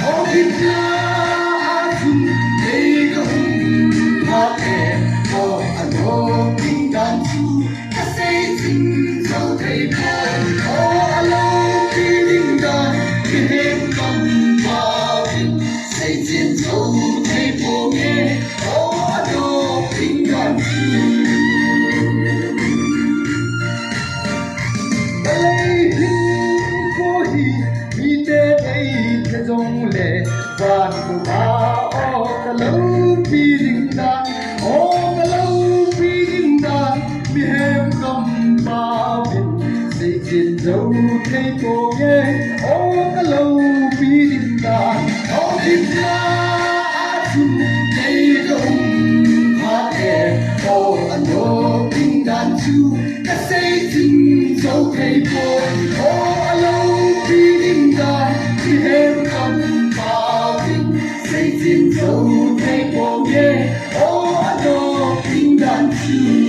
Hầu biết là chung để có hùng hạ kẻ có anh có kinh đàn chú ta sẽ chính dấu thầy buồn có anh lâu khi linh đàn khi hết cầm vào hình xây chiến dấu thầy buồn nghe có anh có kinh đàn chú dòng lệ vạn của ta ô cả lâu bi linh đàn ô cả lâu bi linh đàn mi hem cầm bao bình xây chiến dấu thấy cô nghe ô cả lâu bi linh đàn ô biết là chung đây đông hát kẻ ô anh ô linh đàn chú cả xây chiến dấu thấy cô ô lâu bi linh đàn mi hem xây chiến dấu thấy cô nghe ô anh ô kinh đàn chú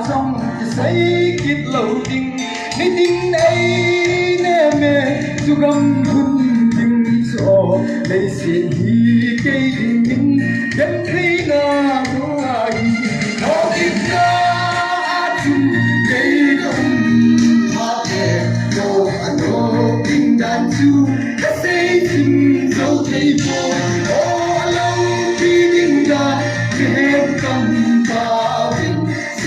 dòng xây kít lâu tình nơi tình ấy nè mẹ dù gầm hôn tình gió lấy xin hi cây tình tình đến khi na hoa hi nó biết ra chung cây đông hát kẻ đồ anh đồ tình đàn chú đã xây tình dấu thấy buồn ô lâu vì tình đàn khi hết cầm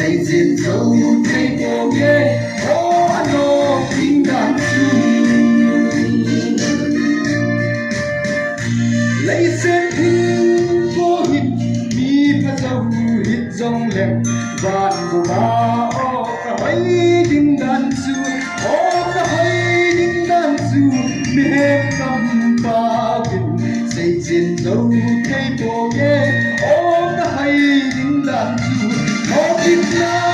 xây chiến dấu thấy cô nghe ô anh ô kinh đàn chú lấy xếp hình cô hít mi phát dấu hít dòng lẹm vạn của ba ô cả mấy kinh đàn chú ô cả mấy kinh đàn chú mi hết cầm ba bình xây chiến dấu thấy cô nghe ô cả mấy kinh đàn chú ô biết là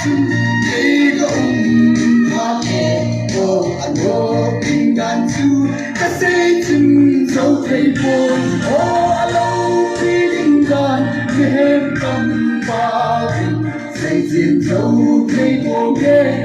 chung đây có ung hoa kẻ ô anh ô kinh đàn chú ta sẽ chừng dấu thầy buồn ô anh lâu khi linh đàn nghe cầm bao hình xây chiến dấu thầy buồn nghe